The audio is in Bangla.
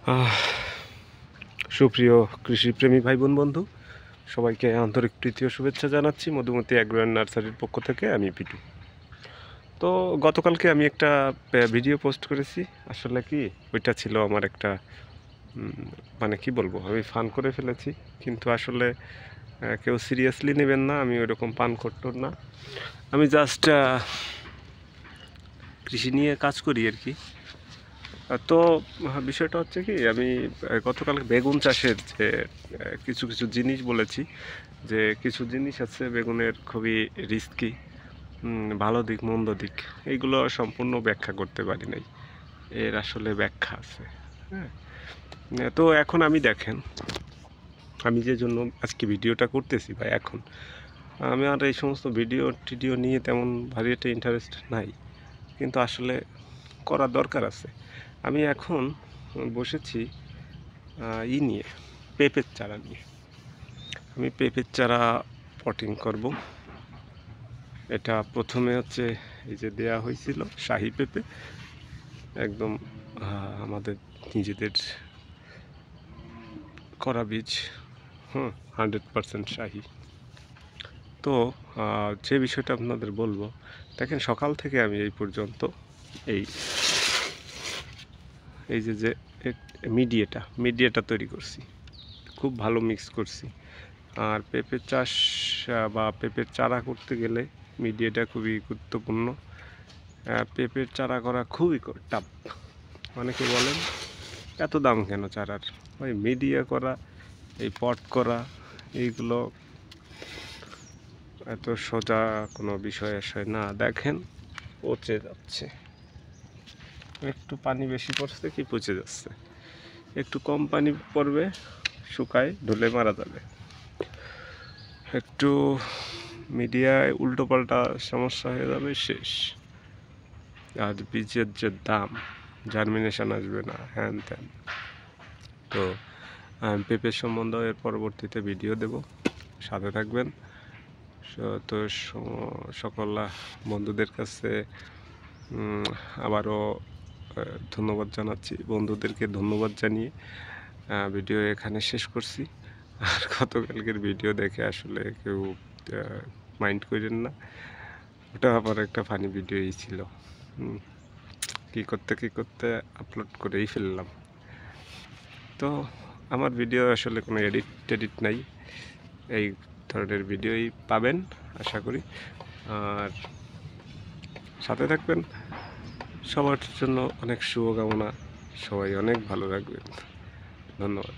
আহ, সুপ্রিয় কৃষিপ্রেমী ভাই বোন বন্ধু, সবাইকে আন্তরিক প্রীতি ও শুভেচ্ছা জানাচ্ছি মধুমতি অ্যাগ্রো অ্যান্ড নার্সারির পক্ষ থেকে। আমি পিটু। তো গতকালকে আমি একটা ভিডিও পোস্ট করেছি। আসলে কি, ওইটা ছিল আমার একটা মানে কি বলবো, আমি ফান করে ফেলেছি। কিন্তু আসলে কেউ সিরিয়াসলি নেবেন না, আমি ওইরকম পান করতো না। আমি জাস্ট কৃষি নিয়ে কাজ করি আর কি। তো বিষয়টা হচ্ছে কি, আমি গতকাল বেগুন চাষের যে কিছু কিছু জিনিস বলেছি, যে কিছু জিনিস আছে বেগুনের খুবই রিস্কি, ভালো দিক মন্দ দিক, এইগুলো সম্পূর্ণ ব্যাখ্যা করতে পারি নাই। এর আসলে ব্যাখ্যা আছে। হ্যাঁ, তো এখন আমি দেখেন, আমি যে জন্য আজকে ভিডিওটা করতেছি বা এখন আমি আর এই সমস্ত ভিডিও টিডিও নিয়ে তেমন ভারী একটা ইন্টারেস্ট নাই, কিন্তু আসলে করা দরকার আছে। আমি এখন বসেছি নিয়ে, পেঁপের চারা নিয়ে। আমি পেঁপের চারা পটিং করব। এটা প্রথমে হচ্ছে এই যে দেয়া হয়েছিল শাহী পেঁপে, একদম আমাদের নিজেদের করা বীজ, 100% শাহী। তো যে বিষয়টা আপনাদের বলবো, দেখেন সকাল থেকে আমি এই পর্যন্ত এই এই যে যে মিডিয়াটা তৈরি করছি, খুব ভালো মিক্স করছি। আর পেঁপের চাষ বা পেঁপের চারা করতে গেলে মিডিয়াটা খুবই গুরুত্বপূর্ণ। পেঁপের চারা করা খুবই টাফ। অনেকে বলেন এত দাম কেন চারার? ওই মিডিয়া করা, এই পট করা, এইগুলো এত সোজা কোনো বিষয় আসে না। দেখেন পচে যাচ্ছে, একটু পানি বেশি পড়ছে কি পচে যাচ্ছে, একটু কম পানি পড়বে শুকায় ঢলে মারা যাবে। একটু মিডিয়ায় উল্টো পাল্টা সমস্যা হয়ে যাবে, শেষ। আর বীজের যে দাম, জার্মিনেশন আসবে না, হ্যান ত্যান। তো পেঁপের সম্বন্ধে এর পরবর্তীতে ভিডিও দেব, সাথে থাকবেন। তো সকল বন্ধুদের কাছে আবারও ধন্যবাদ জানাচ্ছি। বন্ধুদেরকে ধন্যবাদ জানিয়ে ভিডিও এখানে শেষ করছি। আর গতকালকের ভিডিও দেখে আসলে কেউ মাইন্ড করেন না, ওটা আবার একটা ফানি ভিডিওই ছিল। কী করতে আপলোড করেই ফেললাম। তো আমার ভিডিও আসলে কোনো এডিট নাই, এই ধরনের ভিডিওই পাবেন আশা করি। আর সাথে থাকবেন। সবার জন্য অনেক শুভকামনা, সবাই অনেক ভালো রাখবেন। ধন্যবাদ।